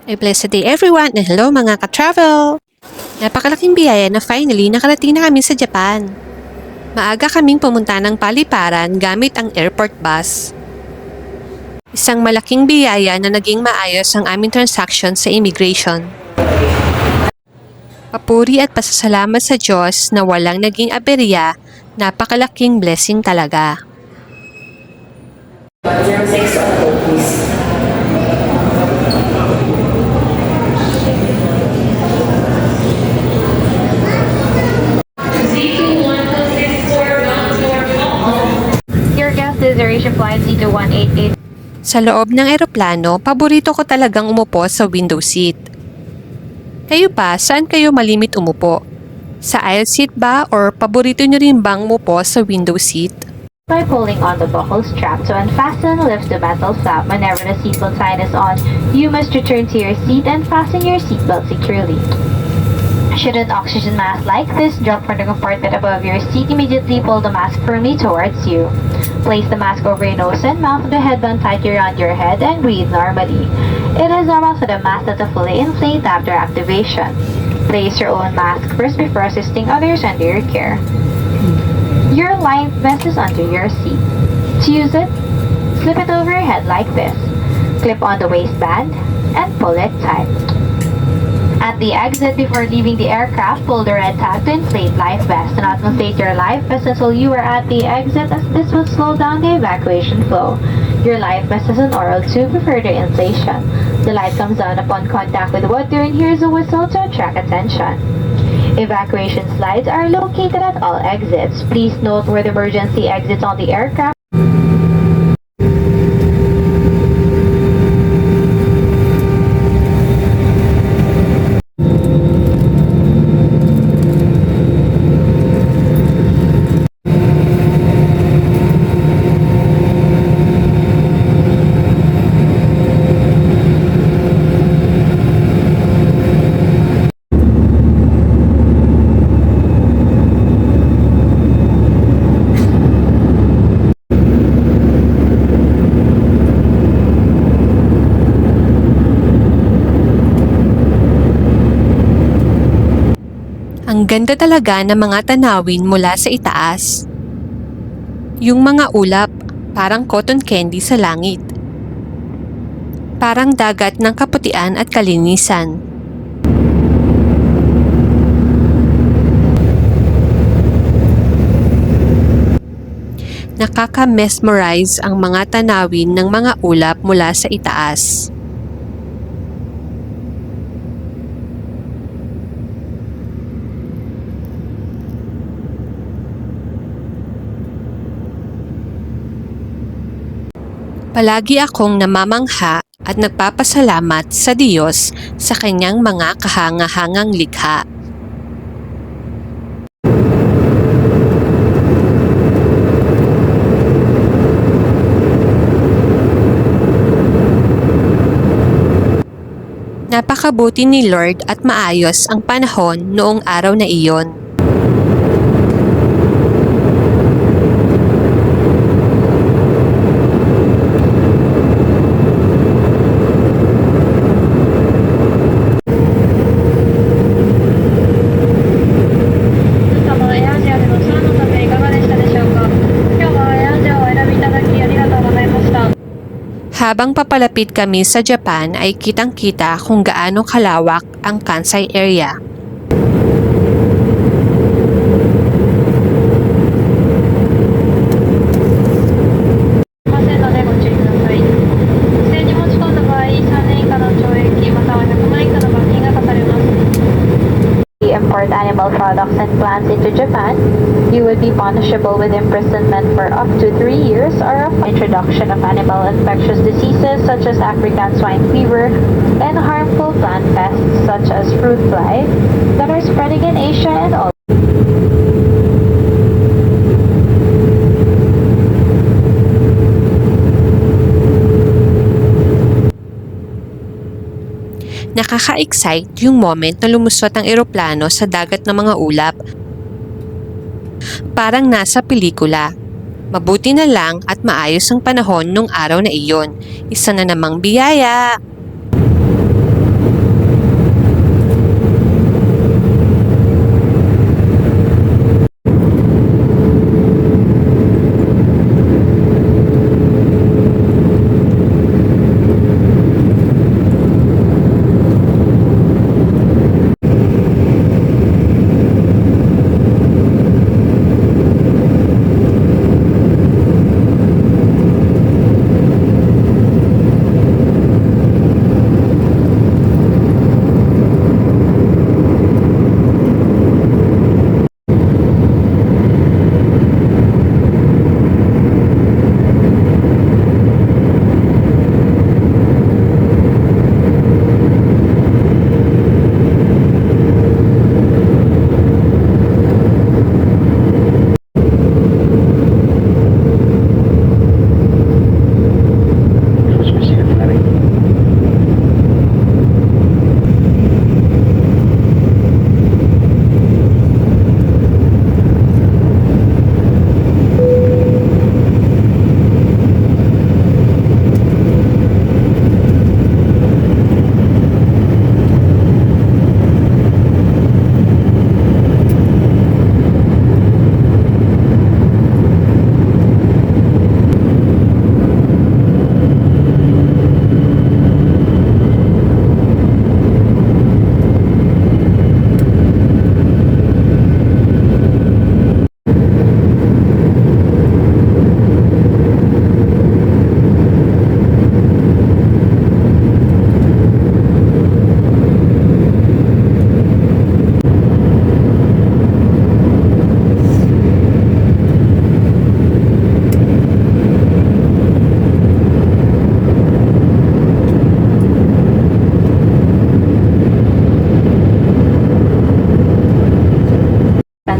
A blessed day everyone and hello mga ka-travel! Napakalaking biyaya na finally nakarating na kami sa Japan. Maaga kaming pumunta ng paliparan gamit ang airport bus. Isang malaking biyaya na naging maayos ang aming transaction sa immigration. Papuri at pasasalamat sa Diyos na walang naging aberya, napakalaking blessing talaga. 06 on hold, please. Your guest reservation flight C2188. Sa loob ng eroplano, paborito ko talagang umupo sa window seat. Kayo pa, saan kayo malimit umupo? Sa aisle seat ba or paborito nyo rin bang umupo sa window seat? By pulling on the buckle strap to unfasten, lift the metal flap. Whenever the seatbelt sign is on, you must return to your seat and fasten your seatbelt securely. Should an oxygen mask like this drop from the compartment above your seat, immediately pull the mask firmly towards you. Place the mask over your nose and mouth with the headband tightly around your head and breathe normally. It is normal for the mask to fully inflate after activation. Place your own mask first before assisting others under your care. Your life vest is under your seat. To use it, slip it over your head like this. Clip on the waistband and pull it tight. At the exit, before leaving the aircraft, pull the red tab to inflate life vest. Do not inflate your life vest until you are at the exit, as this will slow down the evacuation flow. Your life vest has an oral tube for further inflation. The light comes on upon contact with water and here's a whistle to attract attention. Evacuation slides are located at all exits. Please note where the emergency exits on the aircraft. Ang ganda talaga ng mga tanawin mula sa itaas. Yung mga ulap, parang cotton candy sa langit. Parang dagat ng kaputian at kalinisan. Nakaka-mesmerize ang mga tanawin ng mga ulap mula sa itaas. Palagi akong namamangha at nagpapasalamat sa Diyos sa kanyang mga kahanga-hangang likha. Napakabuti ni Lord at maayos ang panahon noong araw na iyon. Habang papalapit kami sa Japan ay kitang-kita kung gaano kalawak ang Kansai area. Import animal products and plants into Japan, you would be punishable with imprisonment for up to 3 years or introduction of animal infectious diseases such as African swine fever and harmful plant pests such as fruit fly that are spreading in Asia and all. Nakaka-excite yung moment na lumusot ang eroplano sa dagat ng mga ulap. Parang nasa pelikula. Mabuti na lang at maayos ang panahon nung araw na iyon. Isa na namang biyaya.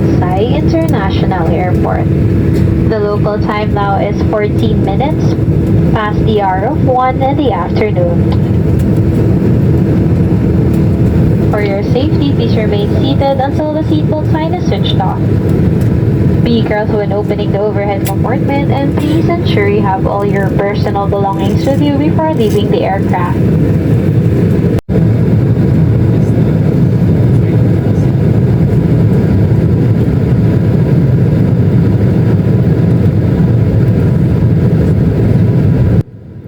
Kansai International Airport. The local time now is 14 minutes past the hour of 1 in the afternoon. For your safety, please remain seated until the seatbelt sign is switched off. Be careful when opening the overhead compartment, and please ensure you have all your personal belongings with you before leaving the aircraft.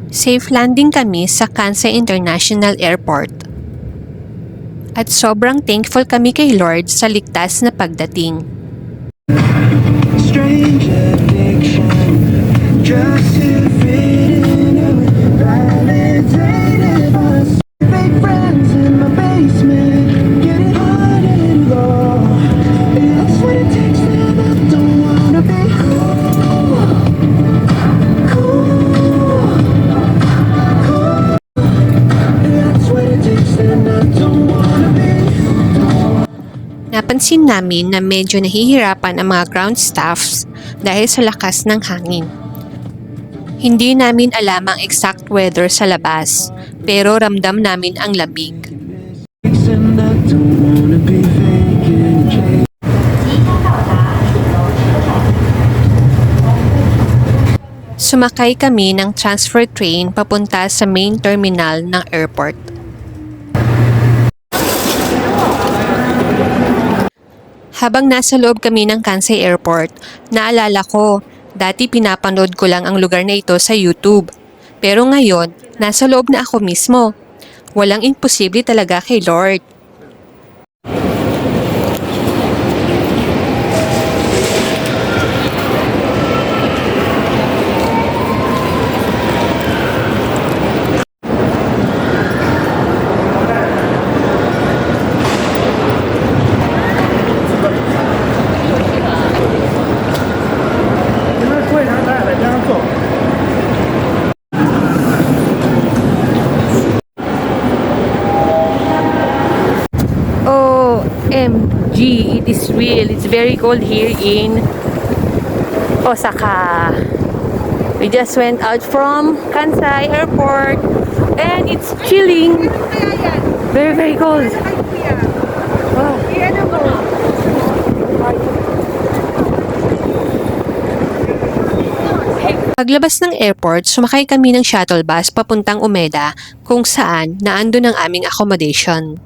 Safe landing kami sa Kansai International Airport. At sobrang thankful kami kay Lord sa ligtas na pagdating. Strange addiction, just to fit in, validated us. Fake friends in my basement, getting hard and low. That's what it takes, and I don't wanna be cool. That's what it takes, and I don't wanna be. Napansin namin na medyo nahihirapan ang mga ground staffs dahil sa lakas ng hangin. Hindi namin alam ang exact weather sa labas, pero ramdam namin ang lamig. And I don't wanna be vacant. Sumakay kami ng transfer train papunta sa main terminal ng airport. Habang nasa loob kami ng Kansai Airport, naalala ko, dati pinapanood ko lang ang lugar na ito sa YouTube. Pero ngayon, nasa loob na ako mismo. Walang imposible talaga kay Lord. OMG, it is real. It's very cold here in Osaka. We just went out from Kansai Airport and it's chilling. Very, very cold. Wow. Paglabas ng airport, sumakay kami ng shuttle bus papuntang Umeda kung saan naandun ang aming accommodation.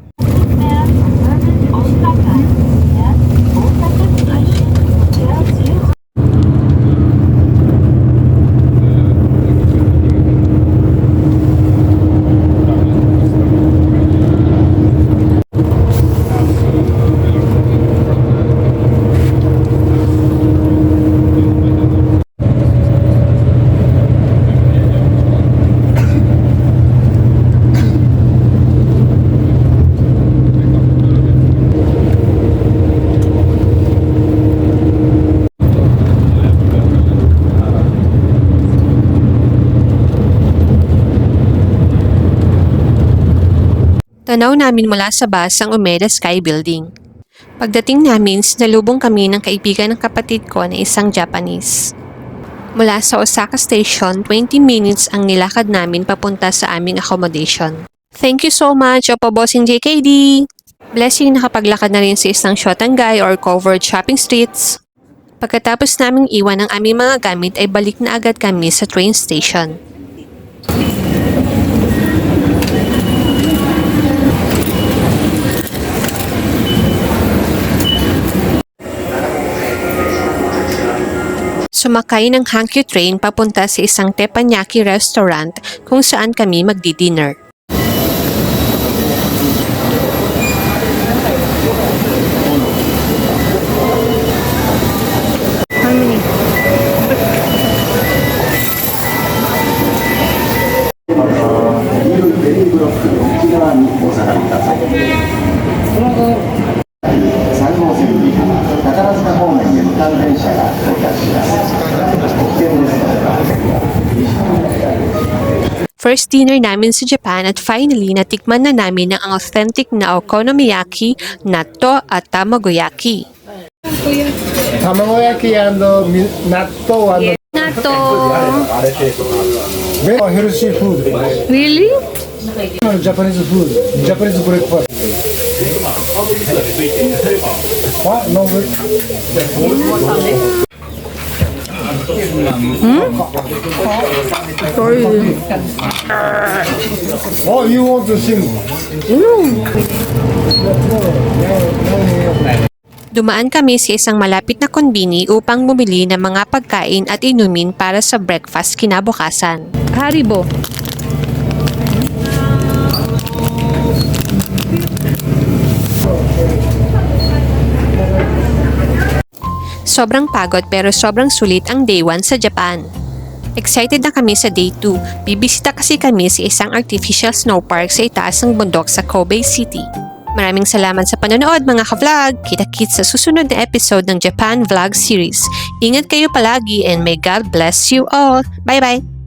Tanaw namin mula sa bus ang Umeda Sky Building. Pagdating namin, sinalubong kami ng kaibigan ng kapatid ko na isang Japanese. Mula sa Osaka Station, 20 minutes ang nilakad namin papunta sa aming accommodation. Thank you so much, Opo Bossing JKD! Blessing nakapaglakad na rin sa isang Shotengai or covered shopping streets. Pagkatapos naming iwan ang aming mga gamit ay balik na agad kami sa train station. Sumakay ng Hankyu train papunta sa isang teppanyaki restaurant kung saan kami magdi-dinner. First dinner namin sa Japan at finally natikman na namin ang authentic na okonomiyaki, natto at tamagoyaki. Tamagoyaki and natto and Nato. very healthy food. Really? Japanese food, Japanese breakfast. What? No. Oh, you want to sing? Dumaan kami sa isang malapit na konbini upang bumili ng mga pagkain at inumin para sa breakfast kinabukasan. Haribo. Sobrang pagod pero sobrang sulit ang day 1 sa Japan. Excited na kami sa day 2. Bibisita kasi kami sa isang artificial snow park sa itaas ng bundok sa Kobe City. Maraming salamat sa panonood mga ka-vlog. Kita-kits sa susunod na episode ng Japan Vlog Series. Ingat kayo palagi and may God bless you all. Bye-bye!